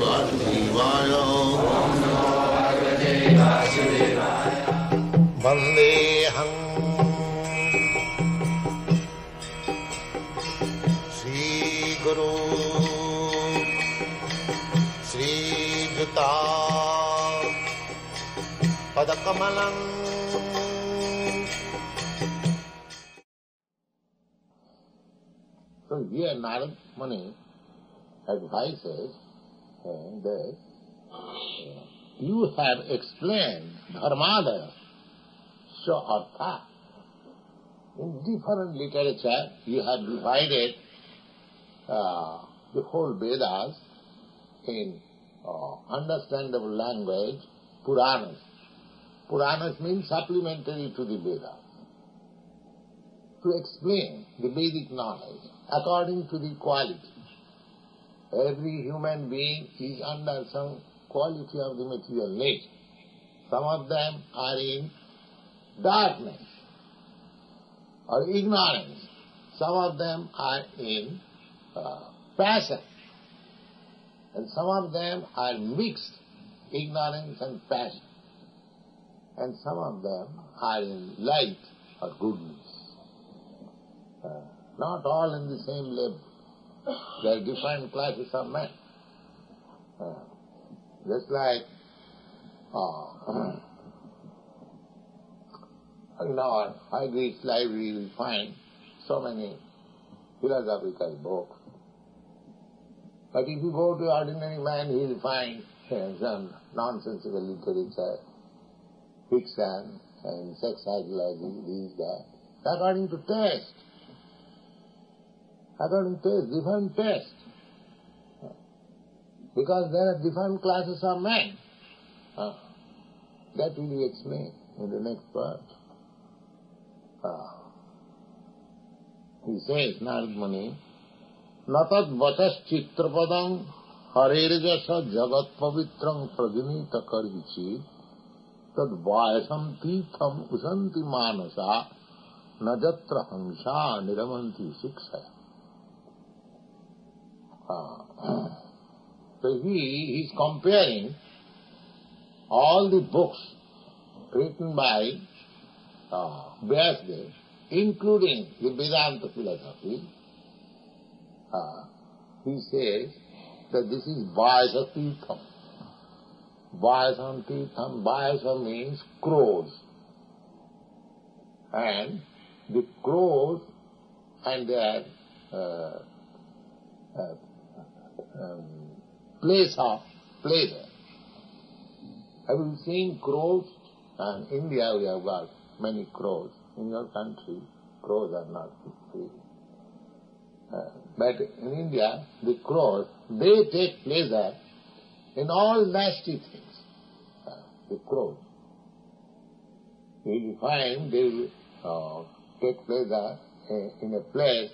Vasudevaya. Vandeham Sri Guru Sri Juta Padakamalam. So here Narad Muni advises that you have explained Dharmadaya, so Artha. In different literature you have divided the whole Vedas in understandable language, Puranas. Puranas means supplementary to the Vedas. To explain the Vedic knowledge according to the quality. Every human being is under some quality of the material nature. Some of them are in darkness or ignorance. Some of them are in passion. And some of them are mixed, ignorance and passion. And some of them are in light or goodness. Not all in the same level. There are different classes of men. Just like in our high Greek library we find so many philosophical books. But if you go to ordinary man, he will find some nonsensical literature, fiction and sex psychology, this, that. According to taste. According to taste, different taste. Because there are different classes of men. That will be explained in the next part. He says, Narad Muni, Natad vachas chitrapadam harerjasa jagat pavitrang prajanita karvichi tad vayasam titham usanti manasa najatra hamsa niramanti shiksaya. So he is comparing all the books written by Vyasadeva, including the Vedanta philosophy. He says that this is Vayasa Titham. Vayasa Titham, Vayasa means crows. And the crows and their place of pleasure. Have you seen crows? In India we have got many crows. In your country, crows are not free. But in India, the crows, they take pleasure in all nasty things. The crows. You will find they will take pleasure in a place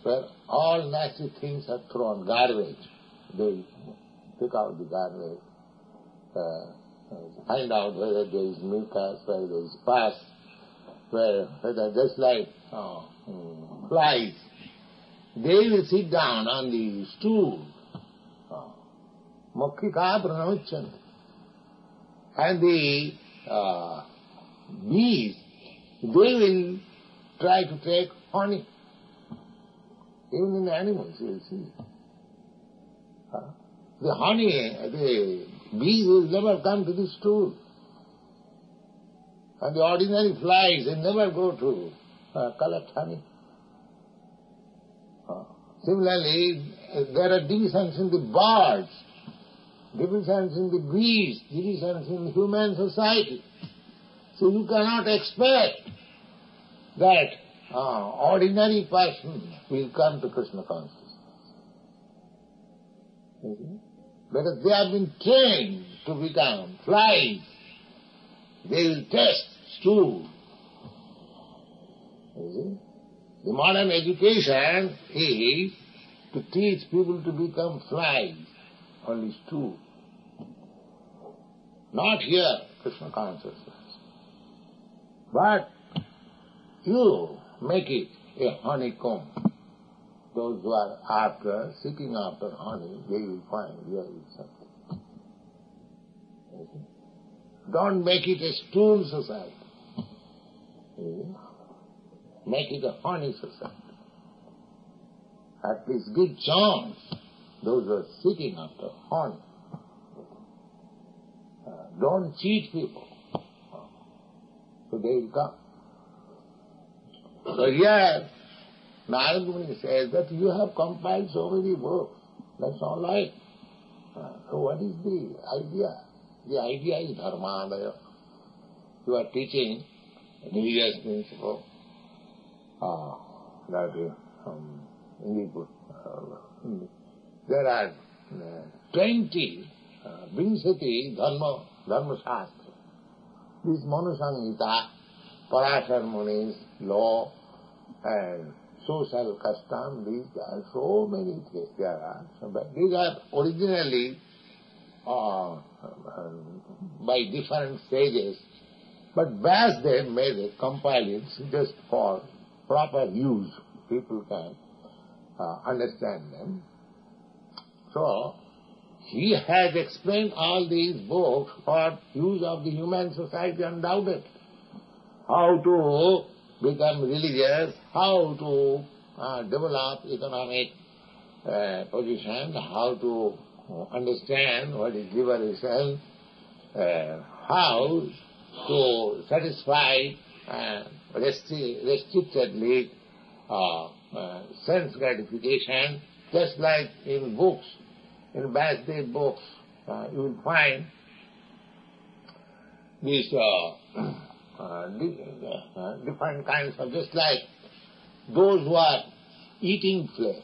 where all nasty things are thrown, garbage. They pick out the garbage, find out whether there is mucus, whether there is pus, whether just like flies. They will sit down on the stool, mokkika pranamichanti. And the bees, they will try to take honey. Even in animals, you will see. The honey, the bees will never come to the stool. And the ordinary flies, they never go to collect honey. Similarly, there are divisions in the birds, divisions in the bees, divisions in human society. So you cannot expect that ordinary person will come to Krishna consciousness. Because they have been trained to become flies. They will taste stool. The modern education is to teach people to become flies, only stool. Not here, Krishna consciousness. But you make it a honeycomb. those who are seeking after honey, they will find here is something. Don't make it a stool society. Make it a honey society. At least give chance those who are seeking after honey. Don't cheat people. So they will come. So here, Narada Muni says that you have compiled so many books. That's all right. So what is the idea? The idea is dharmadaya. You are teaching religious principle. There are 20 Vinsati Dharma Shastra. This Manusangita, Parashar Muni's law and social custom, these are so many things. There are. But these are originally by different stages. But Vyasdev made it, compiled it just for proper use. People can understand them. So, he has explained all these books for use of the human society undoubted. How to become religious, how to develop economic position, how to understand what is liberation, how to satisfy restrictedly sense gratification, just like in books. In Vyasdev books, you will find these different kinds of, just like those who are eating flesh.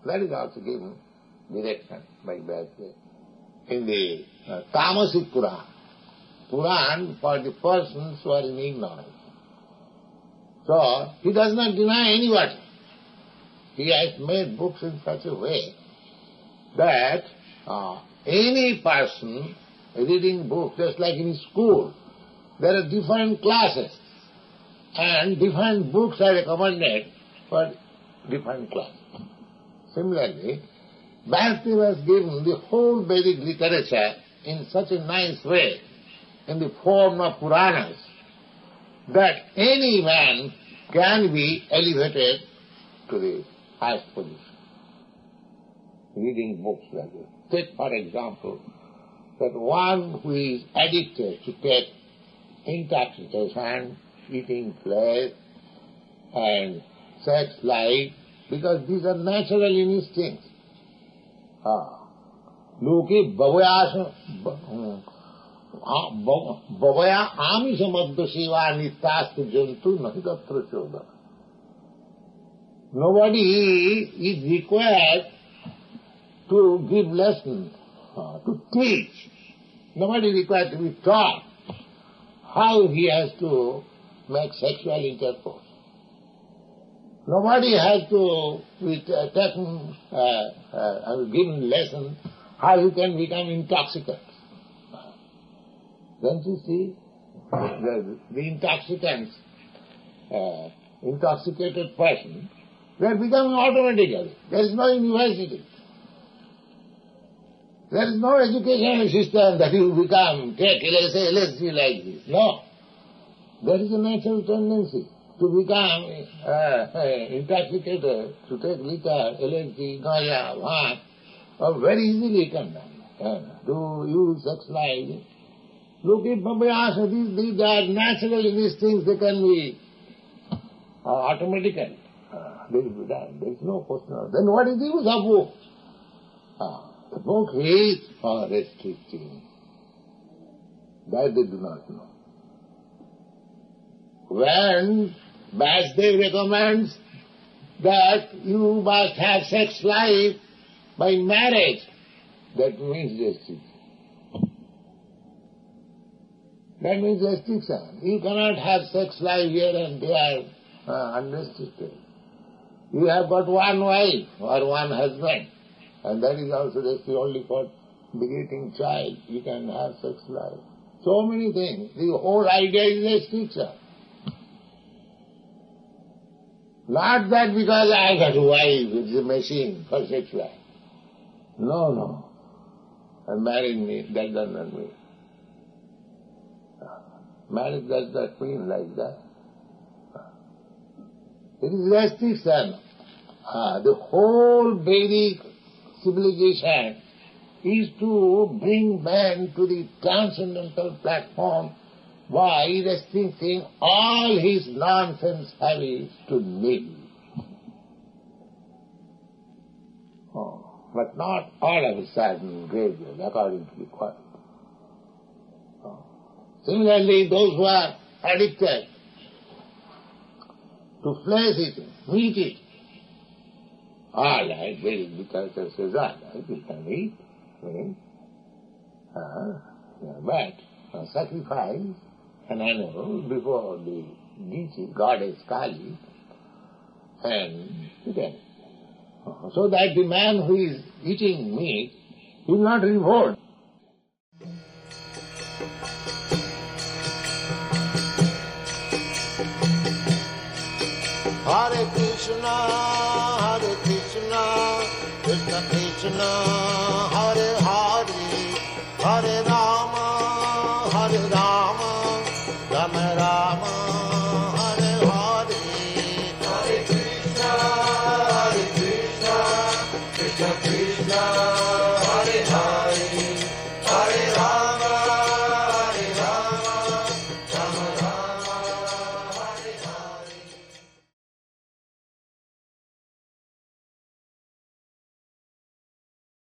That is also given direction by Vyasdev. In the Tamasic Puran, Puran for the persons who are in ignorance. So, he does not deny anybody. He has made books in such a way that any person reading books, just like in school, there are different classes and different books are recommended for different classes. Similarly, Vyasdev has given the whole Vedic literature in such a nice way, in the form of Puranas, that any man can be elevated to the highest position. Reading books like this. Take, for example, that one who is addicted to take intoxication, eating flesh, and sex life, because these are natural instincts. Loke bhavaya amishamadda seva nityastu jantu nahi tatra chodana. Nobody is required to give lessons, to teach. Nobody is required to be taught how he has to make sexual intercourse. Nobody has to be given lessons how you can become intoxicant. Don't you see? The intoxicants, intoxicated person, they are becoming automatically. There is no university. There is no educational system that you become, take LSD like this. No. There is a natural tendency to become intoxicated, to take liquor, LSD, ganja, Maak, very easily can to use sex life. Look at Prabhupada, these are natural instincts, they can be automatically. They will be done. There is no question of. Then what is the use of book? The book is for restricting. That they do not know. When Vyasdev recommends that you must have sex life by marriage, that means restriction. That means restriction. You cannot have sex life here and there unrestricted. You have got one wife or one husband, and that is also restricted only for begetting child. You can have sex life. So many things. The whole idea is restriction. Not that because I got a wife, it's a machine for sex life. No. And marrying me, that does not mean. Marriage does not mean like that. It is restriction. The whole Vedic civilization is to bring man to the transcendental platform by restricting all his nonsense habits to nil. But not all of a sudden gradually, according to the quality. Similarly, those who are addicted to flesh eating, meat eating, all right, the culture says all right, you can eat, but sacrifice an animal before the deity, goddess Kali, and then, so that the man who is eating meat will not revolt. Hare Krishna, Krishna Krishna, Hare Hare, Hare Rama, Rama Rama.